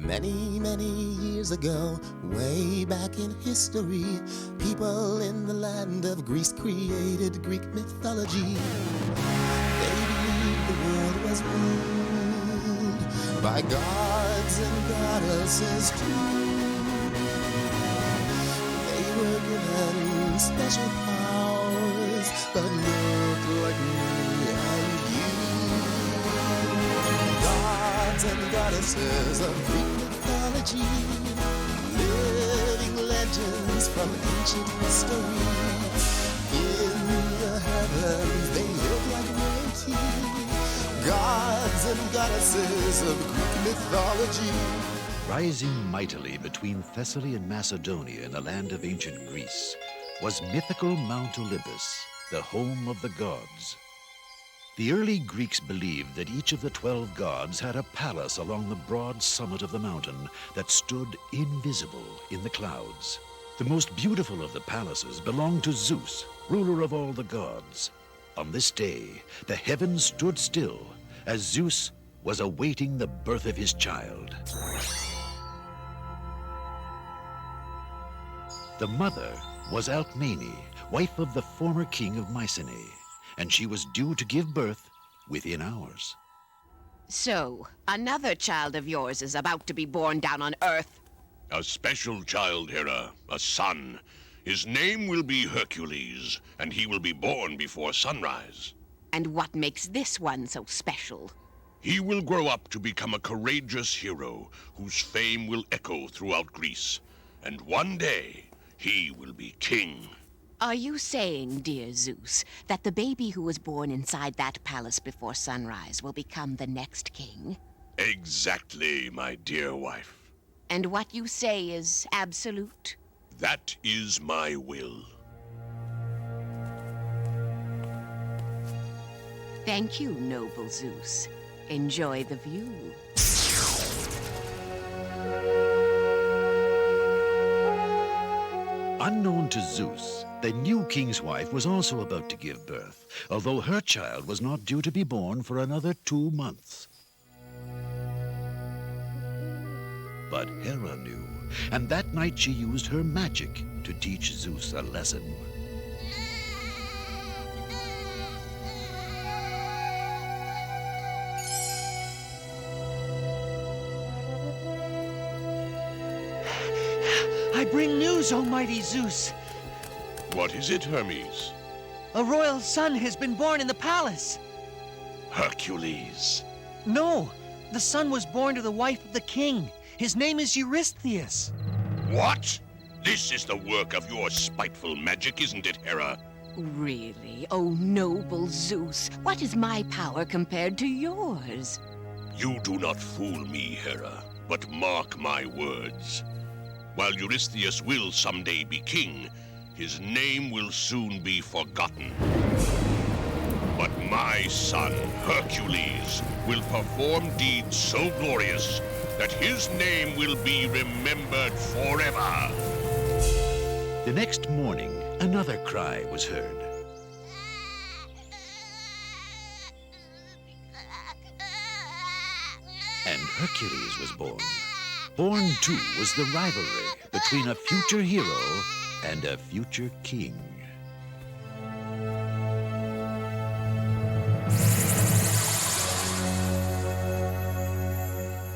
Many, many years ago, way back in history, people in the land of Greece created Greek mythology. They believed the world was ruled by gods and goddesses too. They were given special powers that looked like me and you. Gods and goddesses of Greek mythology, living legends from ancient history. In the heavens they look like royalty. Gods and goddesses of Greek mythology. Rising mightily between Thessaly and Macedonia in the land of ancient Greece was mythical Mount Olympus, the home of the gods. The early Greeks believed that each of the 12 gods had a palace along the broad summit of the mountain that stood invisible in the clouds. The most beautiful of the palaces belonged to Zeus, ruler of all the gods. On this day, the heavens stood still as Zeus was awaiting the birth of his child. The mother was Alcmene, wife of the former king of Mycenae, and she was due to give birth within hours. So, another child of yours is about to be born down on Earth. A special child, Hera, a son. His name will be Hercules, and he will be born before sunrise. And what makes this one so special? He will grow up to become a courageous hero whose fame will echo throughout Greece. And one day, he will be king. Are you saying, dear Zeus, that the baby who was born inside that palace before sunrise will become the next king? Exactly, my dear wife. And what you say is absolute? That is my will. Thank you, noble Zeus. Enjoy the view. Unknown to Zeus, the new king's wife was also about to give birth, although her child was not due to be born for another 2 months. But Hera knew, and that night she used her magic to teach Zeus a lesson. I bring news, almighty Zeus. What is it, Hermes? A royal son has been born in the palace. Hercules. No, the son was born to the wife of the king. His name is Eurystheus. What? This is the work of your spiteful magic, isn't it, Hera? Really? Oh, noble Zeus, what is my power compared to yours? You do not fool me, Hera, but mark my words. While Eurystheus will someday be king, his name will soon be forgotten. But my son, Hercules, will perform deeds so glorious that his name will be remembered forever. The next morning, another cry was heard. And Hercules was born. Born, too, was the rivalry between a future hero and a future king.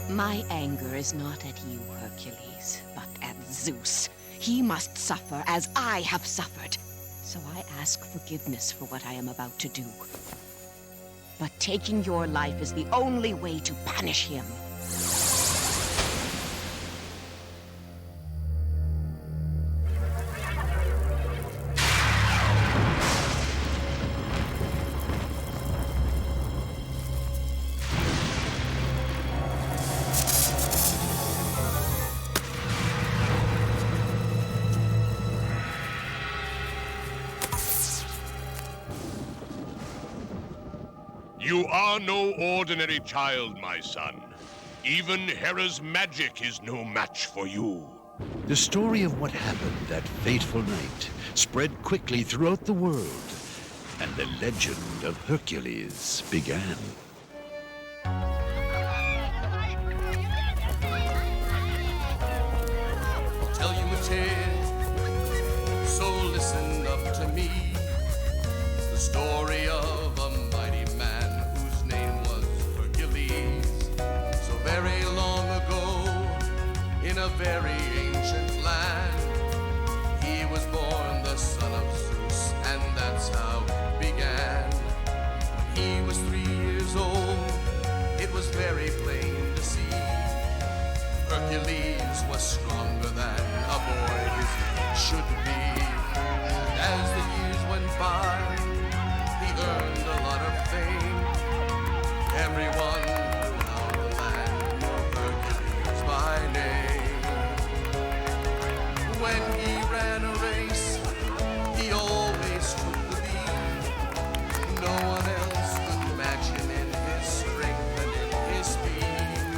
My anger is not at you, Hercules, but at Zeus. He must suffer as I have suffered. So I ask forgiveness for what I am about to do. But taking your life is the only way to punish him. You are no ordinary child, my son. Even Hera's magic is no match for you. The story of what happened that fateful night spread quickly throughout the world, and the legend of Hercules began. story of a mighty man whose name was Hercules. So very long ago, in a very ancient land, he was born the son of Zeus, and that's how it began. When he was 3 years old, it was very plain to see Hercules was stronger than a boy his age should be. And as the years went by, he earned a lot of fame. Everyone throughout the land knew Hercules by name. When he ran a race, he always took the lead. No one else could match him in his strength and in his speed.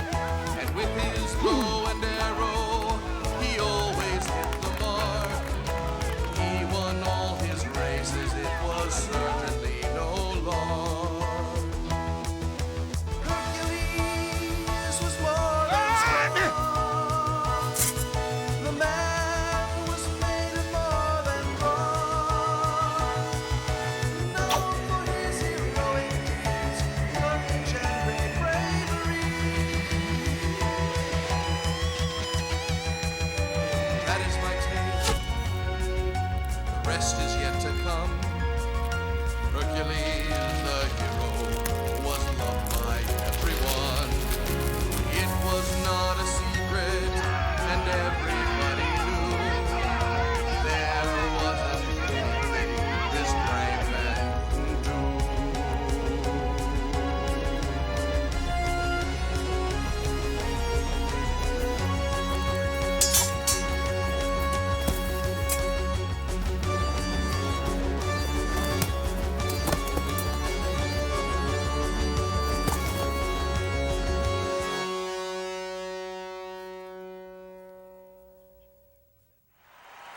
And with his bow and arrow, he always hit the mark. He won all his races, it was certainly no lark. Hercules was more than strong. The man was made of more than brawn. Known for his heroic deeds, courage and great bravery. That is my tale. The rest is yet to come. Hercules, the hero, was loved by everyone. It was not a secret, and everybody knew there wasn't anything this brave man couldn't do.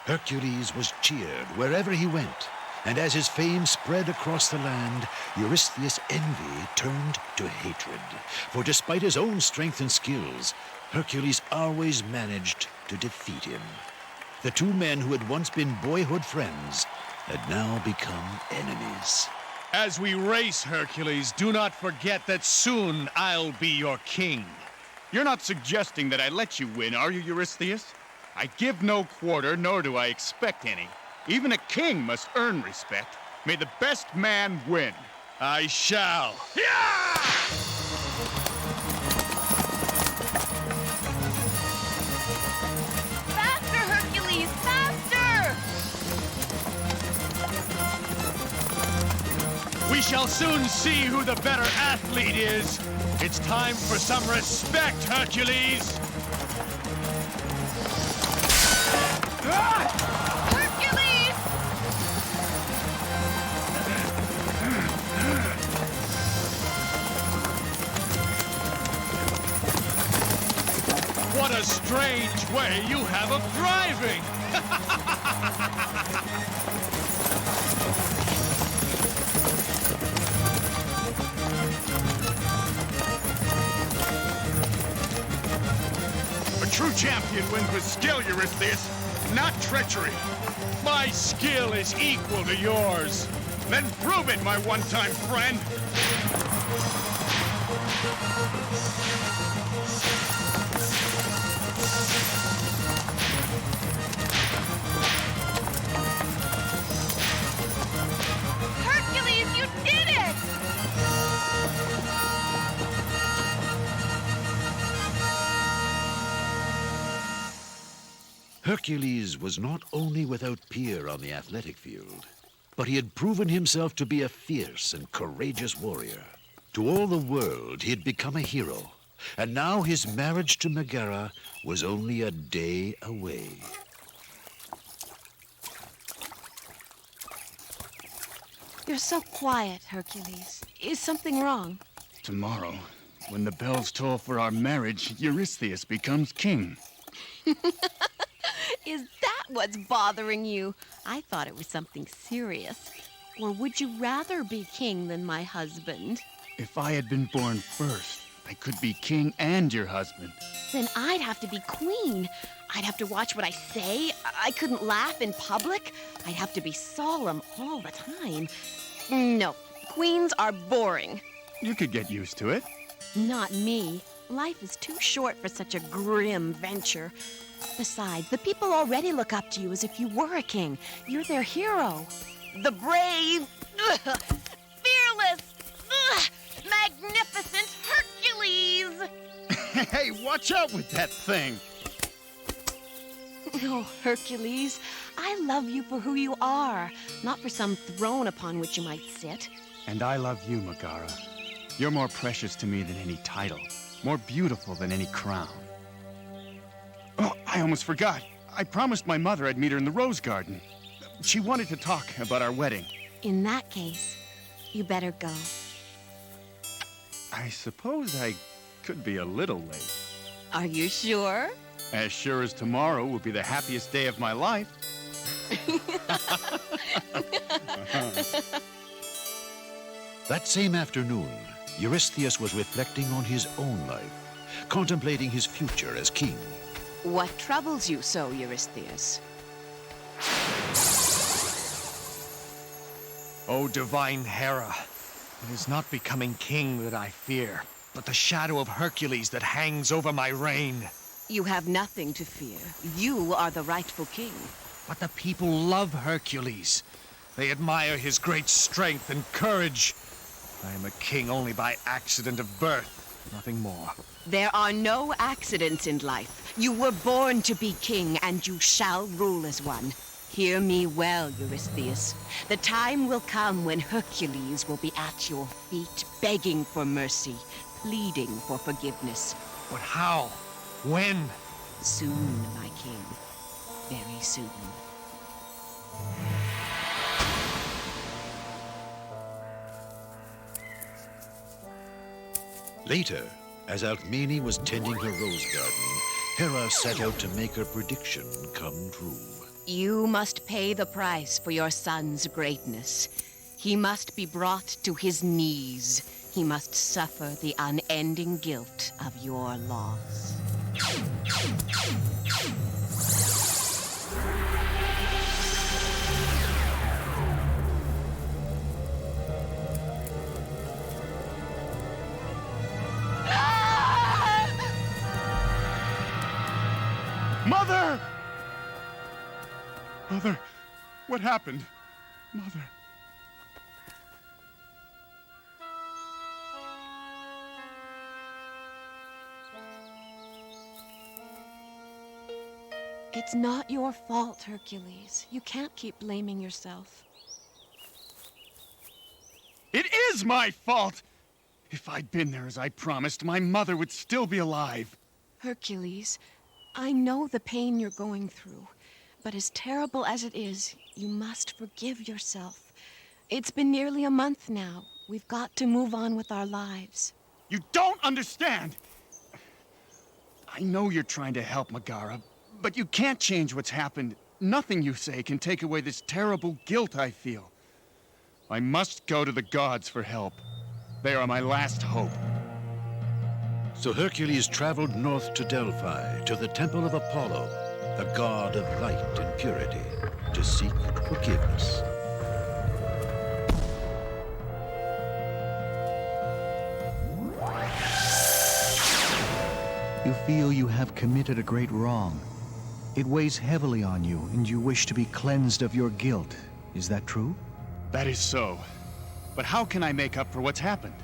Hercules was cheered wherever he went, and as his fame spread across the land, Eurystheus' envy turned to hatred. For despite his own strength and skills, Hercules always managed to defeat him. The two men who had once been boyhood friends had now become enemies. As we race, Hercules, do not forget that soon I'll be your king. You're not suggesting that I let you win, are you, Eurystheus? I give no quarter, nor do I expect any. Even a king must earn respect. May the best man win. I shall. Yeah! Faster, Hercules, faster! We shall soon see who the better athlete is. It's time for some respect, Hercules. Hercules! What a strange way you have of driving! A true champion wins with skill, Eurystheus, not treachery. My skill is equal to yours. Then prove it, my one-time friend. Hercules, you did it! Hercules was not only without peer on the athletic field, but he had proven himself to be a fierce and courageous warrior. To all the world, he had become a hero, and now his marriage to Megara was only a day away. You're so quiet, Hercules. Is something wrong? Tomorrow, when the bells toll for our marriage, Eurystheus becomes king. Is that what's bothering you? I thought it was something serious. Or would you rather be king than my husband? If I had been born first, I could be king and your husband. Then I'd have to be queen. I'd have to watch what I say. I couldn't laugh in public. I'd have to be solemn all the time. No, queens are boring. You could get used to it. Not me. Life is too short for such a grim venture. Besides, the people already look up to you as if you were a king. You're their hero. The brave, fearless, magnificent Hercules! Hey, watch out with that thing! Oh, Hercules, I love you for who you are, not for some throne upon which you might sit. And I love you, Megara. You're more precious to me than any title, more beautiful than any crown. Oh, I almost forgot. I promised my mother I'd meet her in the rose garden. She wanted to talk about our wedding. In that case, you better go. I suppose I could be a little late. Are you sure? As sure as tomorrow will be the happiest day of my life. That same afternoon, Eurystheus was reflecting on his own life, contemplating his future as king. What troubles you so, Eurystheus? O divine Hera, it is not becoming king that I fear, but the shadow of Hercules that hangs over my reign. You have nothing to fear. You are the rightful king. But the people love Hercules. They admire his great strength and courage. I am a king only by accident of birth, nothing more. There are no accidents in life. You were born to be king, and you shall rule as one. Hear me well, Eurystheus. The time will come when Hercules will be at your feet, begging for mercy, pleading for forgiveness. But how? When? Soon, my king. Very soon. Later, as Alcmene was tending her rose garden, Hera set out to make her prediction come true. You must pay the price for your son's greatness. He must be brought to his knees. He must suffer the unending guilt of your loss. Mother! Mother, what happened? Mother. It's not your fault, Hercules. You can't keep blaming yourself. It is my fault! If I'd been there as I promised, my mother would still be alive. Hercules, I know the pain you're going through, but as terrible as it is, you must forgive yourself. It's been nearly a month now. We've got to move on with our lives. You don't understand! I know you're trying to help, Megara, but you can't change what's happened. Nothing you say can take away this terrible guilt I feel. I must go to the gods for help. They are my last hope. So Hercules traveled north to Delphi, to the temple of Apollo, the god of light and purity, to seek forgiveness. You feel you have committed a great wrong. It weighs heavily on you, and you wish to be cleansed of your guilt. Is that true? That is so. But how can I make up for what's happened?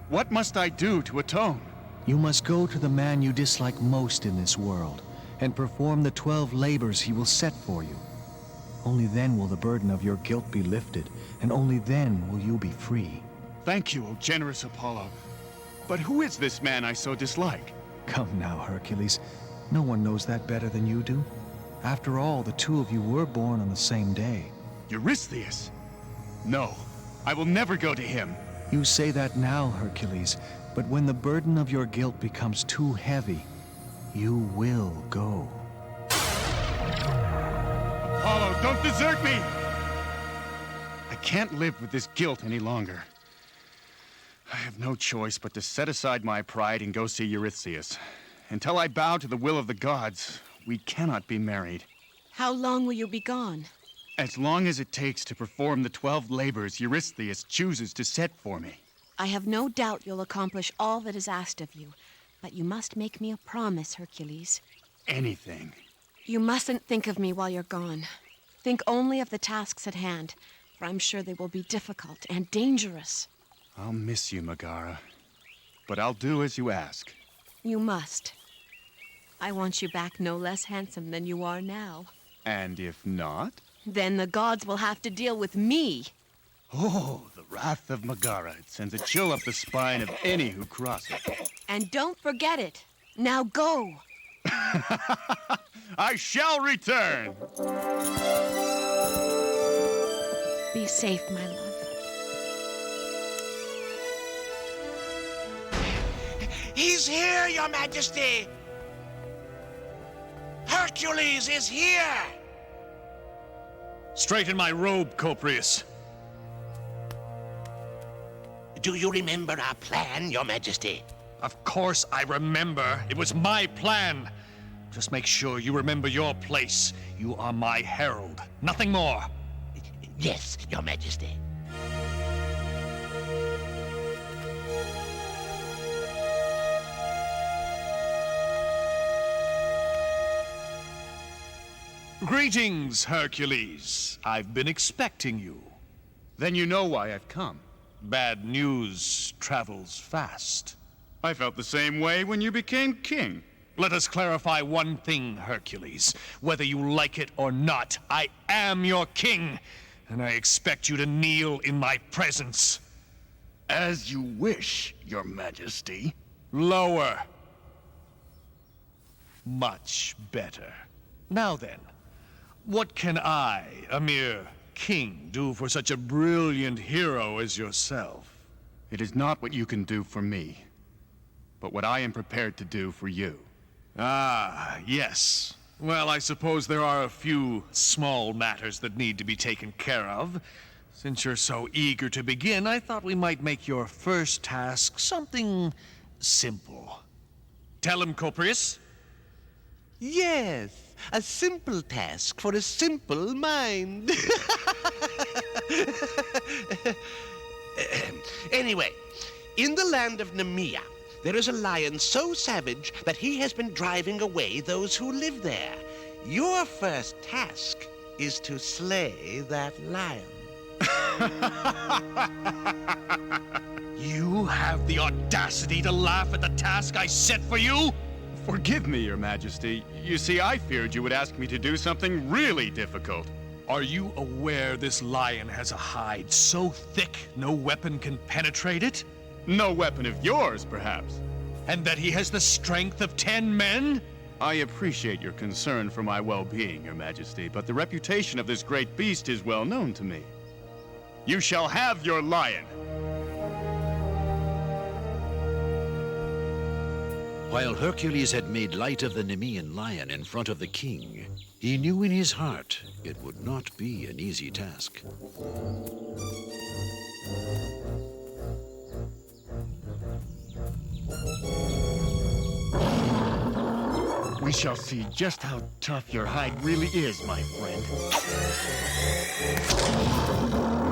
What must I do to atone? You must go to the man you dislike most in this world, and perform the 12 labors he will set for you. Only then will the burden of your guilt be lifted, and only then will you be free. Thank you, O generous Apollo. But who is this man I so dislike? Come now, Hercules. No one knows that better than you do. After all, the two of you were born on the same day. Eurystheus? No, I will never go to him. You say that now, Hercules, but when the burden of your guilt becomes too heavy, you will go. Apollo, don't desert me! I can't live with this guilt any longer. I have no choice but to set aside my pride and go see Eurystheus. Until I bow to the will of the gods, we cannot be married. How long will you be gone? As long as it takes to perform the 12 labors Eurystheus chooses to set for me. I have no doubt you'll accomplish all that is asked of you, but you must make me a promise, Hercules. Anything. You mustn't think of me while you're gone. Think only of the tasks at hand, for I'm sure they will be difficult and dangerous. I'll miss you, Megara. But I'll do as you ask. You must. I want you back no less handsome than you are now. And if not? Then the gods will have to deal with me. Oh, the wrath of Megara. It sends a chill up the spine of any who cross it. And don't forget it. Now go. I shall return. Be safe, my love. He's here, Your Majesty! Hercules is here! Straighten my robe, Coprius. Do you remember our plan, Your Majesty? Of course I remember. It was my plan. Just make sure you remember your place. You are my herald. Nothing more. Yes, Your Majesty. Greetings, Hercules. I've been expecting you. Then you know why I've come. Bad news travels fast. I felt the same way when you became king. Let us clarify one thing, Hercules. Whether you like it or not, I am your king, and I expect you to kneel in my presence. As you wish, Your Majesty. Lower. Much better. Now then, what can I, a mere king, do for such a brilliant hero as yourself? It is not what you can do for me, but what I am prepared to do for you. Ah, yes. Well, I suppose there are a few small matters that need to be taken care of. Since you're so eager to begin, I thought we might make your first task something simple. Tell him, Coprius. Yes, a simple task for a simple mind. Anyway, in the land of Nemea, there is a lion so savage that he has been driving away those who live there. Your first task is to slay that lion. You have the audacity to laugh at the task I set for you? Forgive me, Your Majesty. You see, I feared you would ask me to do something really difficult. Are you aware this lion has a hide so thick no weapon can penetrate it? No weapon of yours, perhaps. And that he has the strength of 10 men? I appreciate your concern for my well-being, Your Majesty, but the reputation of this great beast is well known to me. You shall have your lion. While Hercules had made light of the Nemean lion in front of the king, he knew in his heart it would not be an easy task. We shall see just how tough your hide really is, my friend.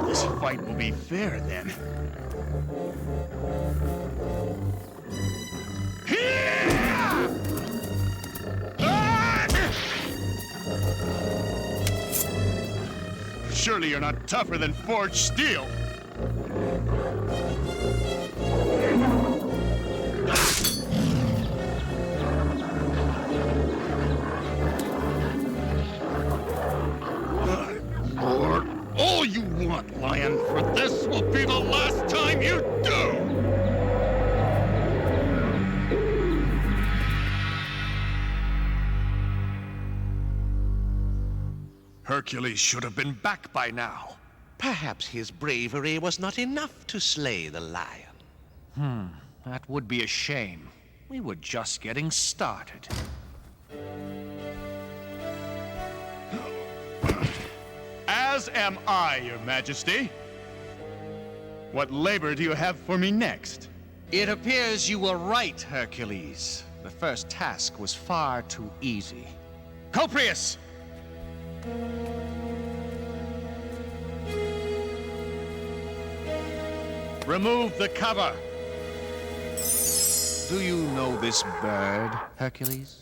This fight will be fair, then. Surely you're not tougher than forged steel. Lord, all you want, lion, for this will be the last time you do! Hercules should have been back by now. Perhaps his bravery was not enough to slay the lion. That would be a shame. We were just getting started. As am I, Your Majesty. What labor do you have for me next? It appears you were right, Hercules. The first task was far too easy. Coprius! Remove the cover. Do you know this bird, Hercules?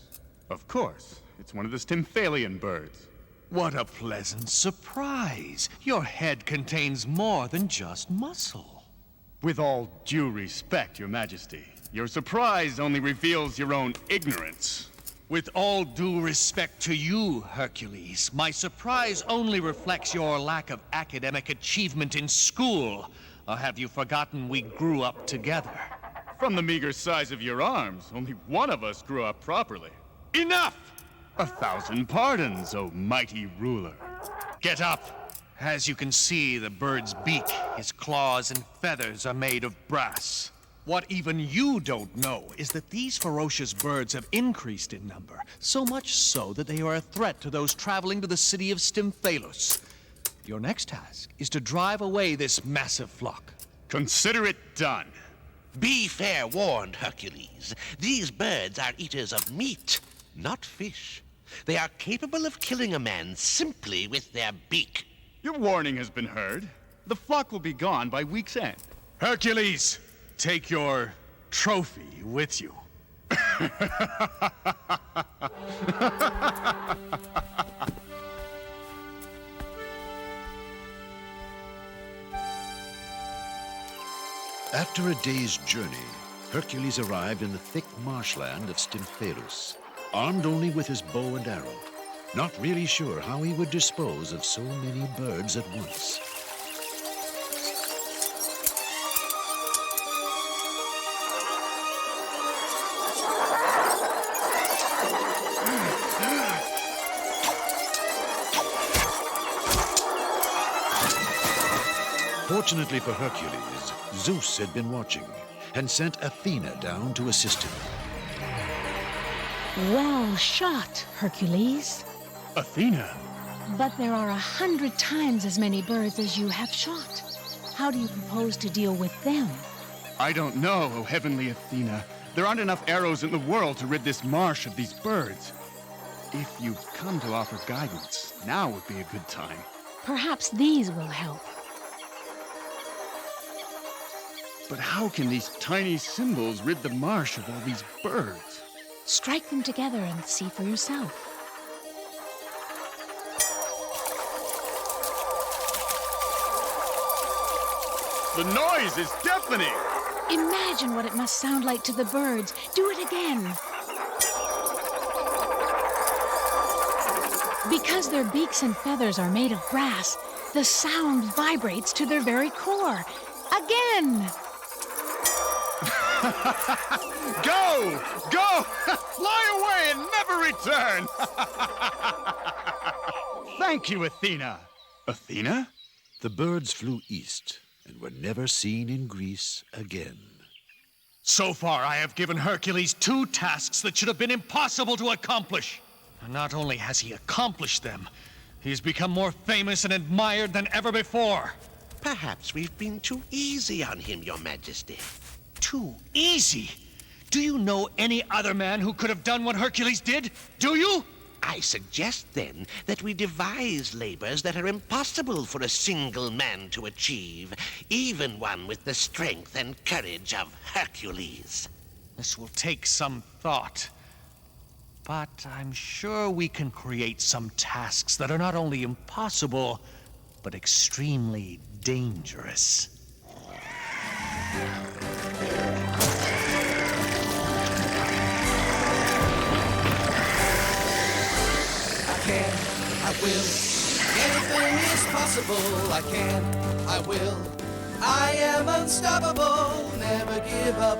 Of course. It's one of the Stymphalian birds. What a pleasant surprise. Your head contains more than just muscle. With all due respect, Your Majesty, your surprise only reveals your own ignorance. With all due respect to you, Hercules, my surprise only reflects your lack of academic achievement in school. Or have you forgotten we grew up together? From the meager size of your arms, only one of us grew up properly. Enough! 1,000 pardons, O mighty ruler. Get up! As you can see, the bird's beak, his claws and feathers are made of brass. What even you don't know is that these ferocious birds have increased in number, so much so that they are a threat to those traveling to the city of Stymphalos. Your next task is to drive away this massive flock. Consider it done. Be fair warned, Hercules. These birds are eaters of meat, not fish. They are capable of killing a man simply with their beak. Your warning has been heard. The flock will be gone by week's end. Hercules, take your trophy with you. After a day's journey, Hercules arrived in the thick marshland of Stymphalos, armed only with his bow and arrow, not really sure how he would dispose of so many birds at once. Fortunately for Hercules, Zeus had been watching and sent Athena down to assist him. Well shot, Hercules. Athena! But there are 100 times as many birds as you have shot. How do you propose to deal with them? I don't know, O heavenly Athena. There aren't enough arrows in the world to rid this marsh of these birds. If you've come to offer guidance, now would be a good time. Perhaps these will help. But how can these tiny symbols rid the marsh of all these birds? Strike them together and see for yourself. The noise is deafening! Imagine what it must sound like to the birds. Do it again. Because their beaks and feathers are made of brass, the sound vibrates to their very core. Again! Go! Go! Fly away and never return! Thank you, Athena. Athena? The birds flew east and were never seen in Greece again. So far, I have given Hercules 2 tasks that should have been impossible to accomplish. And not only has he accomplished them, he's become more famous and admired than ever before. Perhaps we've been too easy on him, Your Majesty. Too easy? Do you know any other man who could have done what Hercules did? Do you? I suggest, then, that we devise labors that are impossible for a single man to achieve, even one with the strength and courage of Hercules. This will take some thought. But I'm sure we can create some tasks that are not only impossible, but extremely dangerous. I will. Anything is possible. I can, I will. I am unstoppable. Never give up,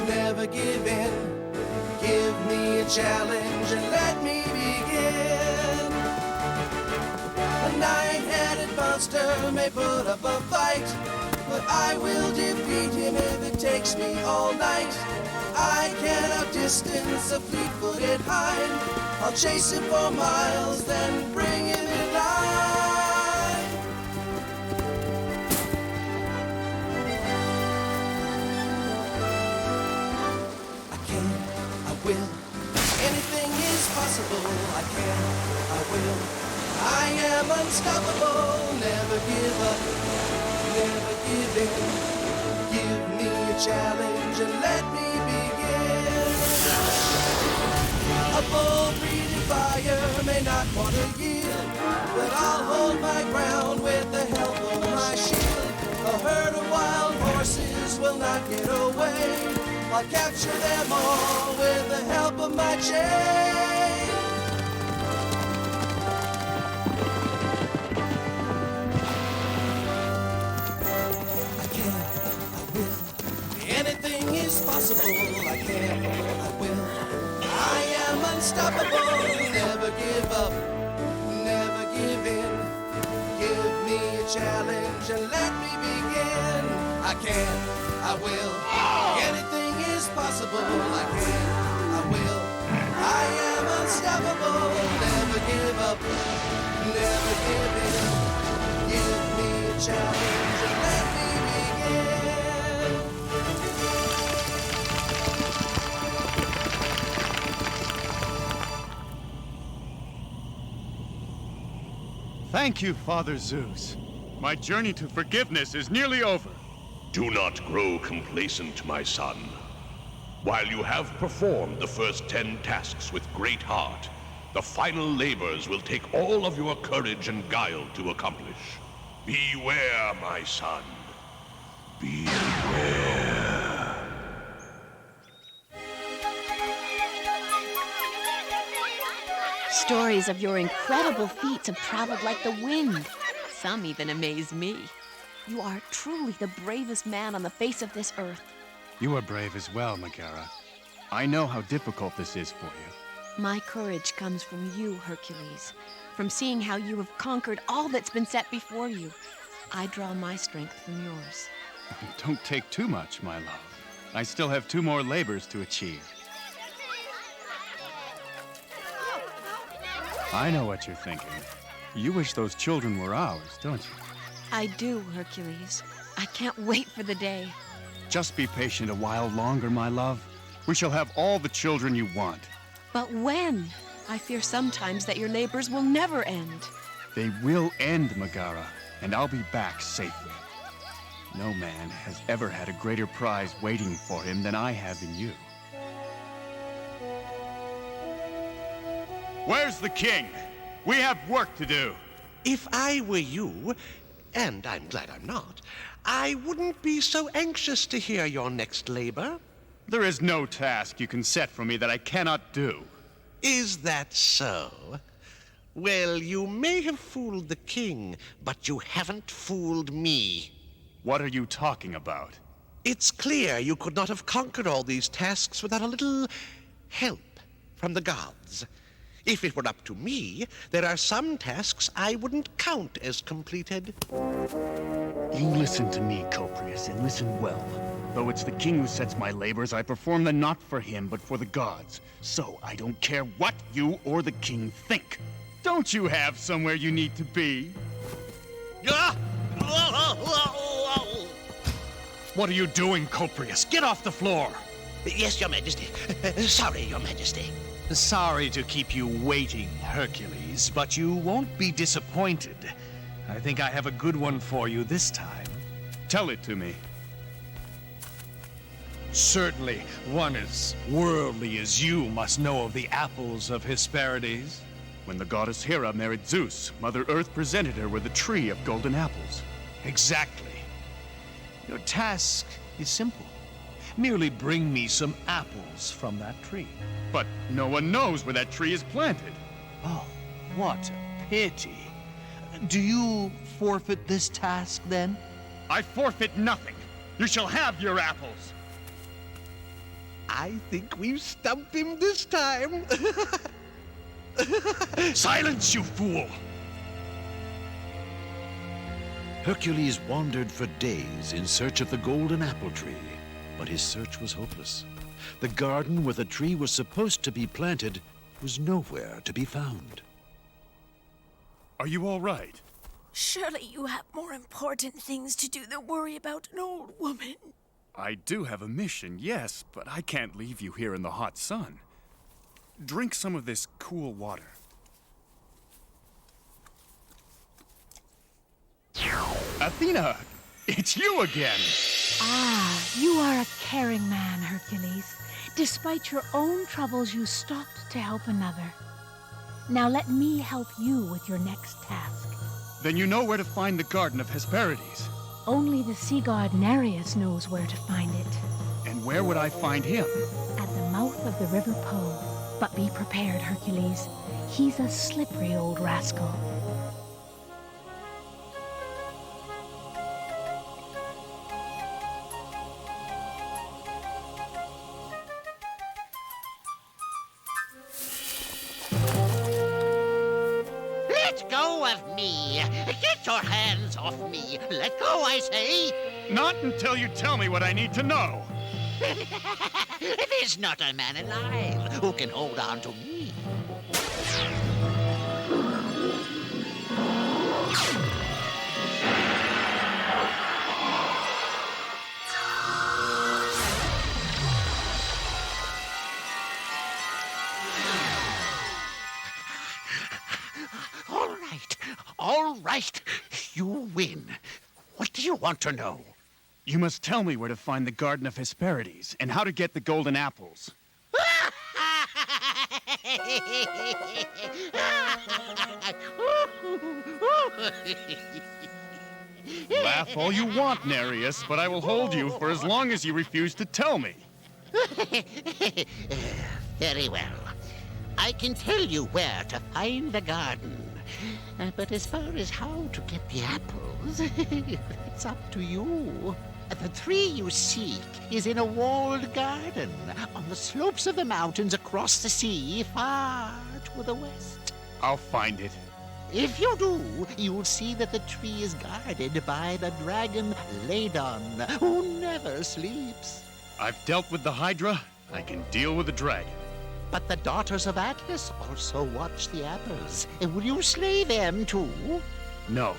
never give in. Give me a challenge and let me begin. A nine-headed monster may put up a fight, but I will defeat him if it takes me all night. I can outdistance a fleet-footed hind. I'll chase him for miles, then bring him in line. I can, I will. Anything is possible. I can, I will. I am unstoppable. Never give up, never give in. challenge and let me begin. A bull breathing fire may not want to yield, but I'll hold my ground with the help of my shield. A herd of wild horses will not get away. I'll capture them all with the help of my chain. I can, I will. Anything is possible. I can, I will. I am unstoppable. Never give up, never give in. Give me a challenge and let me begin. I can, I will. Anything is possible. I can, I will. I am unstoppable. Never give up, never give in. Give me a challenge and let me begin. Thank you, Father Zeus. My journey to forgiveness is nearly over. Do not grow complacent, my son. While you have performed the first 10 tasks with great heart, the final labors will take all of your courage and guile to accomplish. Beware, my son. Beware. Stories of your incredible feats have traveled like the wind. Some even amaze me. You are truly the bravest man on the face of this earth. You are brave as well, Megara. I know how difficult this is for you. My courage comes from you, Hercules. From seeing how you have conquered all that's been set before you. I draw my strength from yours. Don't take too much, my love. I still have 2 more labors to achieve. I know what you're thinking. You wish those children were ours, don't you? I do, Hercules. I can't wait for the day. Just be patient a while longer, my love. We shall have all the children you want. But when? I fear sometimes that your labors will never end. They will end, Megara, and I'll be back safely. No man has ever had a greater prize waiting for him than I have in you. Where's the king? We have work to do. If I were you, and I'm glad I'm not, I wouldn't be so anxious to hear your next labor. There is no task you can set for me that I cannot do. Is that so? Well, you may have fooled the king, but you haven't fooled me. What are you talking about? It's clear you could not have conquered all these tasks without a little help from the gods. If it were up to me, there are some tasks I wouldn't count as completed. You listen to me, Coprius, and listen well. Though it's the king who sets my labors, I perform them not for him, but for the gods. So I don't care what you or the king think. Don't you have somewhere you need to be? What are you doing, Coprius? Get off the floor! Yes, Your Majesty. Sorry, Your Majesty. Sorry to keep you waiting, Hercules, but you won't be disappointed. I think I have a good one for you this time. Tell it to me. Certainly, one as worldly as you must know of the apples of Hesperides. When the goddess Hera married Zeus, Mother Earth presented her with a tree of golden apples. Exactly. Your task is simple. Merely bring me some apples from that tree. But no one knows where that tree is planted. Oh, what a pity. Do you forfeit this task, then? I forfeit nothing. You shall have your apples. I think we've stumped him this time. Silence, you fool! Hercules wandered for days in search of the golden apple tree, but his search was hopeless. The garden where the tree was supposed to be planted was nowhere to be found. Are you all right? Surely you have more important things to do than worry about an old woman. I do have a mission, yes, but I can't leave you here in the hot sun. Drink some of this cool water. Athena! It's you again! Ah, you are a caring man, Hercules. Despite your own troubles, you stopped to help another. Now let me help you with your next task. Then you know where to find the Garden of Hesperides. Only the sea god Nereus knows where to find it. And where would I find him? At the mouth of the River Po. But be prepared, Hercules. He's a slippery old rascal. Let go of me! Get your hands off me! Let go, I say! Not until you tell me what I need to know. There's not a man alive who can hold on to me. All right. You win. What do you want to know? You must tell me where to find the Garden of Hesperides and how to get the golden apples. Laugh all you want, Nereus, but I will hold you for as long as you refuse to tell me. Very well. I can tell you where to find the garden. But as far as how to get the apples, it's up to you. The tree you seek is in a walled garden on the slopes of the mountains across the sea, far to the west. I'll find it. If you do, you'll see that the tree is guarded by the dragon Ladon, who never sleeps. I've dealt with the Hydra. I can deal with the dragon. But the daughters of Atlas also watch the apples. Will you slay them too? No,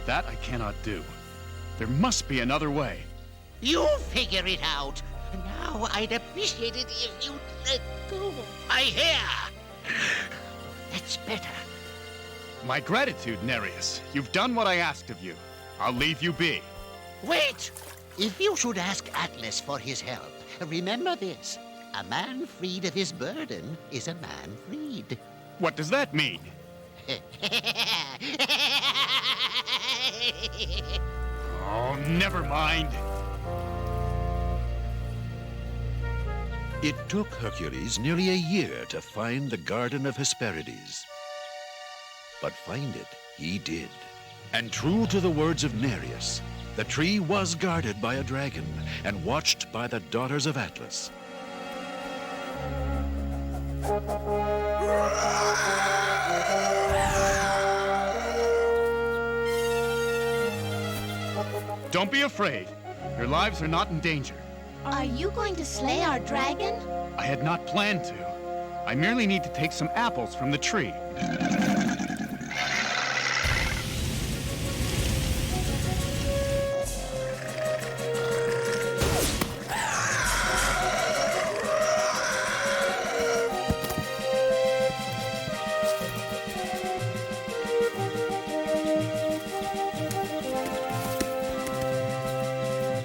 that I cannot do. There must be another way. You figure it out. Now I'd appreciate it if you'd let go of my hair. That's better. My gratitude, Nereus. You've done what I asked of you. I'll leave you be. Wait! If you should ask Atlas for his help, remember this. A man freed of his burden is a man freed. What does that mean? Oh, never mind. It took Hercules nearly a year to find the Garden of Hesperides. But find it he did. And true to the words of Nereus, the tree was guarded by a dragon and watched by the daughters of Atlas. Don't be afraid. Your lives are not in danger. Are you going to slay our dragon? I had not planned to. I merely need to take some apples from the tree.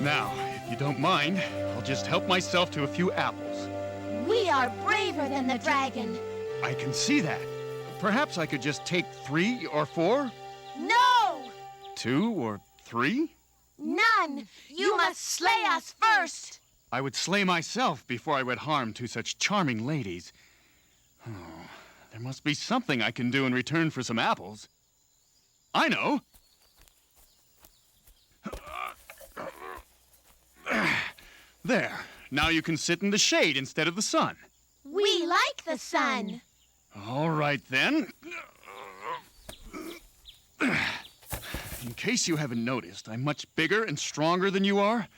Now, if you don't mind, I'll just help myself to a few apples. We are braver than the dragon. I can see that. Perhaps I could just take 3 or 4? No! 2 or 3? None! You must slay us first! I would slay myself before I would harm 2 such charming ladies. Oh, there must be something I can do in return for some apples. I know! There. Now you can sit in the shade instead of the sun. We like the sun. All right, then. In case you haven't noticed, I'm much bigger and stronger than you are.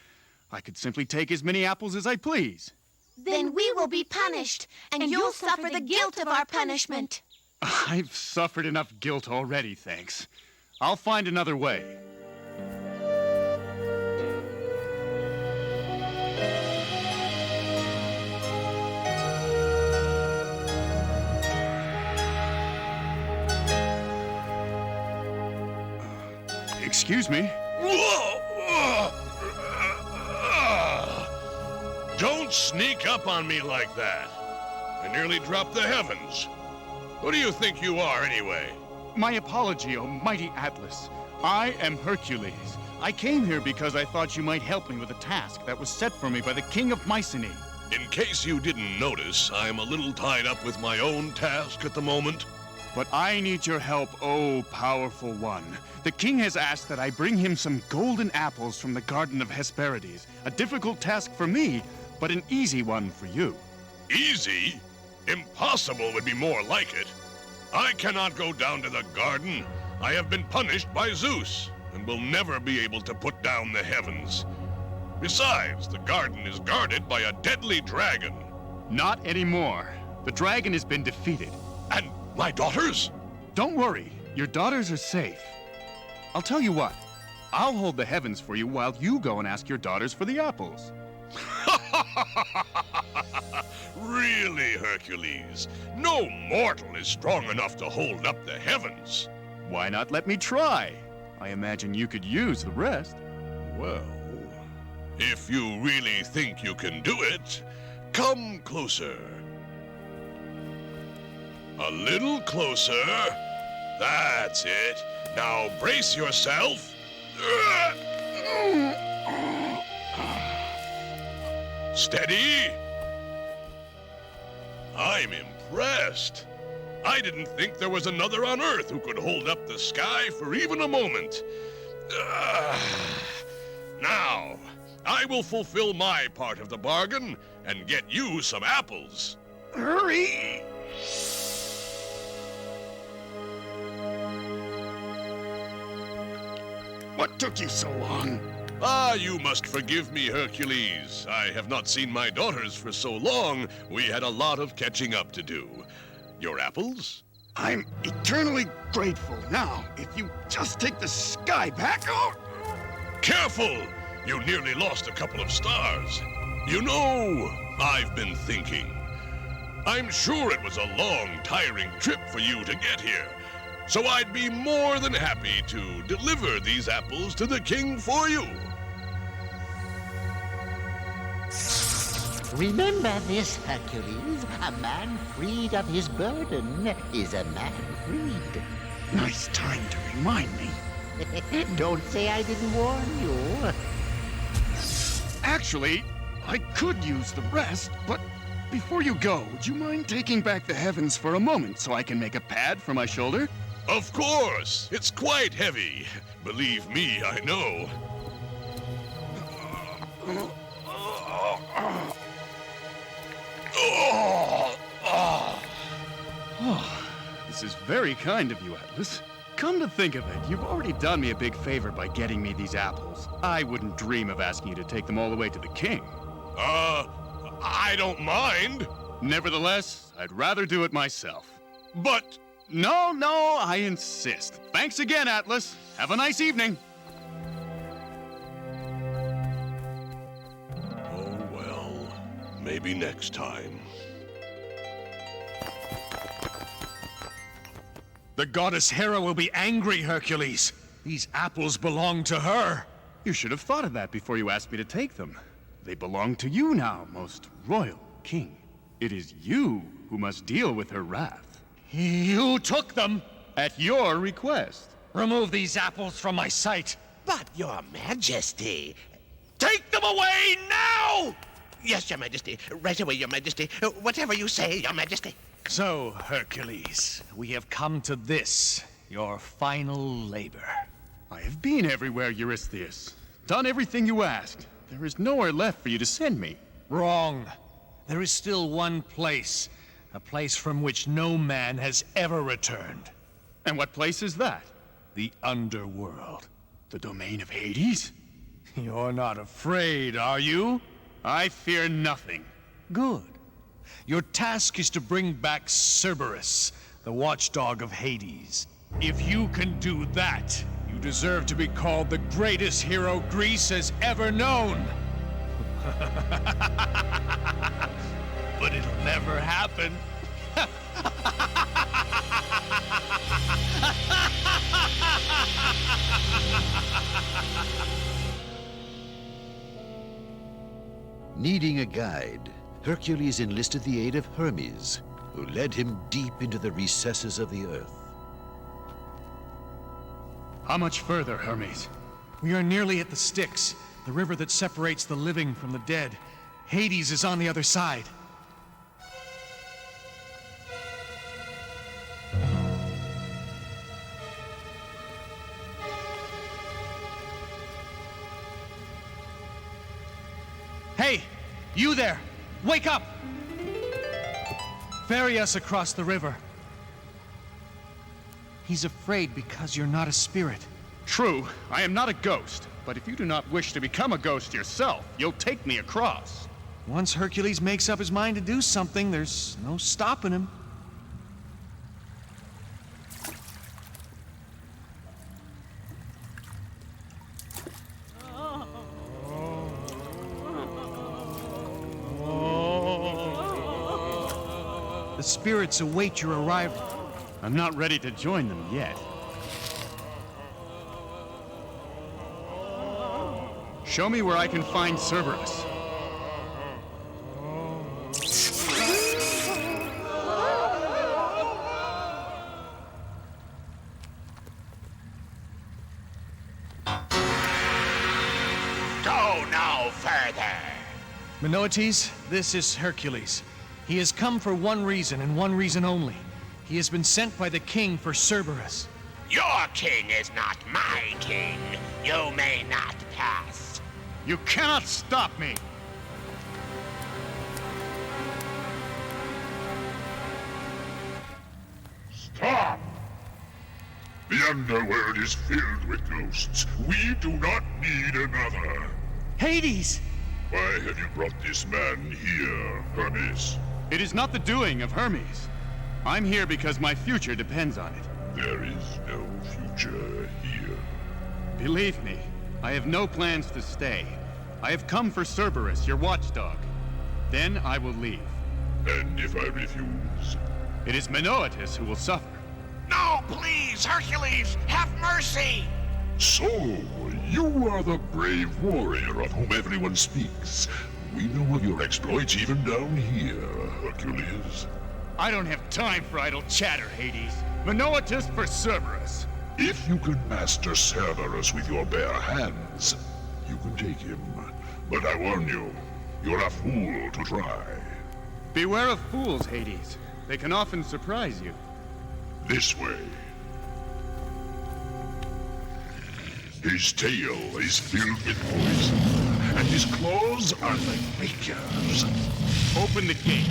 I could simply take as many apples as I please. Then we will be punished, and you'll suffer the guilt of our punishment. I've suffered enough guilt already, thanks. I'll find another way. Excuse me. Don't sneak up on me like that. I nearly dropped the heavens. Who do you think you are, anyway? My apology, O mighty Atlas. I am Hercules. I came here because I thought you might help me with a task that was set for me by the King of Mycenae. In case you didn't notice, I'm a little tied up with my own task at the moment. But I need your help, O powerful one. The king has asked that I bring him some golden apples from the Garden of Hesperides. A difficult task for me, but an easy one for you. Easy? Impossible would be more like it. I cannot go down to the garden. I have been punished by Zeus, and will never be able to put down the heavens. Besides, the garden is guarded by a deadly dragon. Not anymore. The dragon has been defeated. And my daughters? Don't worry, your daughters are safe. I'll tell you what, I'll hold the heavens for you while you go and ask your daughters for the apples. Really, Hercules? No mortal is strong enough to hold up the heavens. Why not let me try? I imagine you could use the rest. Well, if you really think you can do it, come closer. A little closer. That's it. Now brace yourself. Steady. I'm impressed. I didn't think there was another on Earth who could hold up the sky for even a moment. Now, I will fulfill my part of the bargain and get you some apples. Hurry! What took you so long? Ah, you must forgive me, Hercules. I have not seen my daughters for so long, we had a lot of catching up to do. Your apples? I'm eternally grateful. Now, if you just take the sky back... Oh! Careful! You nearly lost a couple of stars. You know, I've been thinking. I'm sure it was a long, tiring trip for you to get here. So I'd be more than happy to deliver these apples to the king for you. Remember this, Hercules. A man freed of his burden is a man freed. Nice time to remind me. Don't say I didn't warn you. Actually, I could use the rest, but before you go, would you mind taking back the heavens for a moment so I can make a pad for my shoulder? Of course! It's quite heavy. Believe me, I know. This is very kind of you, Atlas. Come to think of it, you've already done me a big favor by getting me these apples. I wouldn't dream of asking you to take them all the way to the king. I don't mind. Nevertheless, I'd rather do it myself. But... No, I insist. Thanks again, Atlas. Have a nice evening. Oh, well, maybe next time. The goddess Hera will be angry, Hercules. These apples belong to her. You should have thought of that before you asked me to take them. They belong to you now, most royal king. It is you who must deal with her wrath. You took them? At your request. Remove these apples from my sight. But, Your Majesty... Take them away now! Yes, Your Majesty. Right away, Your Majesty. Whatever you say, Your Majesty. So, Hercules, we have come to this, your final labor. I have been everywhere, Eurystheus. Done everything you asked. There is nowhere left for you to send me. Wrong. There is still one place. A place from which no man has ever returned. And what place is that? The underworld. The domain of Hades? You're not afraid, are you? I fear nothing. Good. Your task is to bring back Cerberus, the watchdog of Hades. If you can do that, you deserve to be called the greatest hero Greece has ever known. But it'll never happen. Needing a guide, Hercules enlisted the aid of Hermes, who led him deep into the recesses of the earth. How much further, Hermes? We are nearly at the Styx, the river that separates the living from the dead. Hades is on the other side. Hey, you there! Wake up! Ferry us across the river. He's afraid because you're not a spirit. True, I am not a ghost, but if you do not wish to become a ghost yourself, you'll take me across. Once Hercules makes up his mind to do something, there's no stopping him. The spirits await your arrival. I'm not ready to join them yet. Show me where I can find Cerberus. Go no further. Minoetes, this is Hercules. He has come for one reason and one reason only. He has been sent by the king for Cerberus. Your king is not my king. You may not pass. You cannot stop me! Stop! The underworld is filled with ghosts. We do not need another. Hades! Why have you brought this man here, Hermes? It is not the doing of Hermes. I'm here because my future depends on it. There is no future here. Believe me, I have no plans to stay. I have come for Cerberus, your watchdog. Then I will leave. And if I refuse? It is Minoetes who will suffer. No, please, Hercules, have mercy! So, you are the brave warrior of whom everyone speaks. We know of your exploits even down here, Hercules. I don't have time for idle chatter, Hades. Minoetes for Cerberus. If you can master Cerberus with your bare hands, you can take him. But I warn you, you're a fool to try. Beware of fools, Hades. They can often surprise you. This way. His tail is filled with poison, and his claws are like rapiers. Open the gate.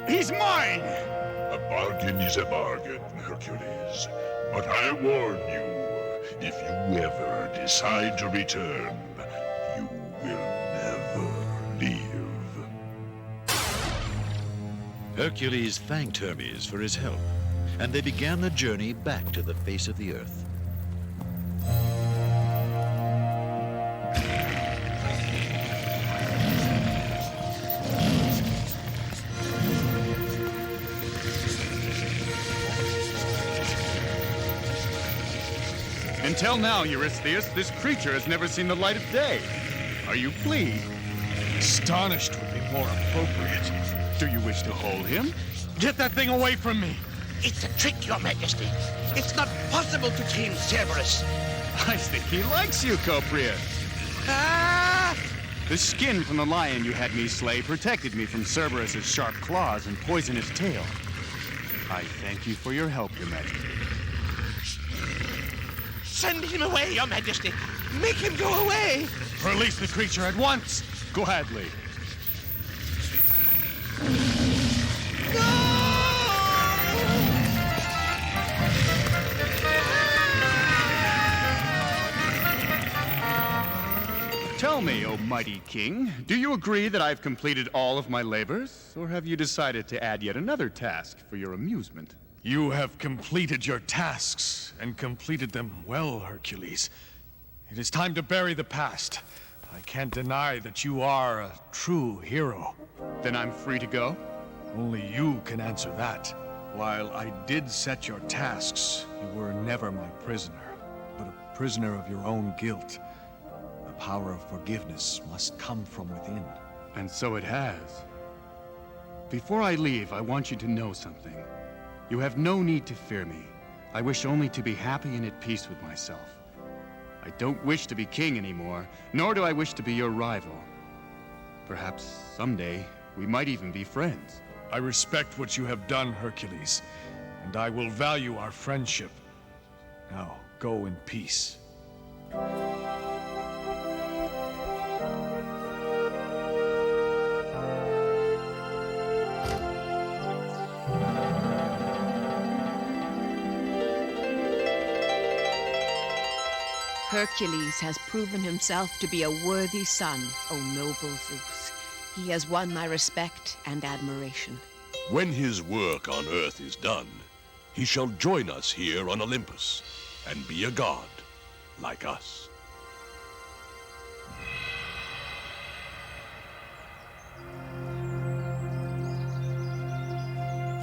He's mine! A bargain is a bargain, Hercules. But I warn you, if you ever decide to return, you will never leave. Hercules thanked Hermes for his help, and they began the journey back to the face of the earth. Until now, Eurystheus, this creature has never seen the light of day. Are you pleased? Astonished would be more appropriate. Do you wish to hold him? Get that thing away from me! It's a trick, Your Majesty. It's not possible to tame Cerberus. I think he likes you, Coprius. Ah! The skin from the lion you had me slay protected me from Cerberus's sharp claws and poisonous tail. I thank you for your help, Your Majesty. Send him away, Your Majesty. Make him go away. Release the creature at once, gladly. Tell me, O mighty king, do you agree that I've completed all of my labors, or have you decided to add yet another task for your amusement? You have completed your tasks, and completed them well, Hercules. It is time to bury the past. I can't deny that you are a true hero. Then I'm free to go? Only you can answer that. While I did set your tasks, you were never my prisoner, but a prisoner of your own guilt. The power of forgiveness must come from within. And so it has. Before I leave, I want you to know something. You have no need to fear me. I wish only to be happy and at peace with myself. I don't wish to be king anymore, nor do I wish to be your rival. Perhaps someday we might even be friends. I respect what you have done, Hercules, and I will value our friendship. Now, go in peace. Hercules has proven himself to be a worthy son, O noble Zeus. He has won my respect and admiration. When his work on Earth is done, he shall join us here on Olympus and be a god like us.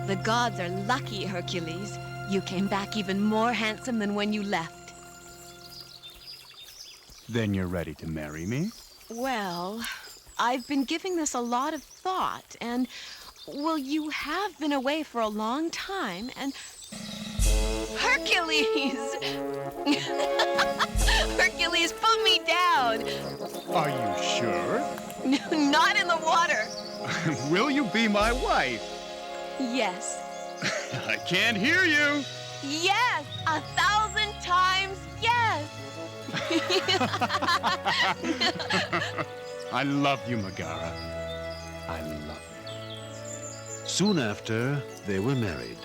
The gods are lucky, Hercules. You came back even more handsome than when you left. Then you're ready to marry me? Well, I've been giving this a lot of thought, and, well, you have been away for a long time, and... Hercules! Hercules, put me down! Are you sure? Not in the water! Will you be my wife? Yes. I can't hear you! Yes! 1,000 times yes! I love you, Megara. I love you. Soon after, they were married.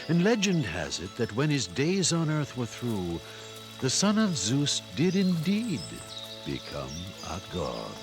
And legend has it that when his days on Earth were through, the son of Zeus did indeed become a god.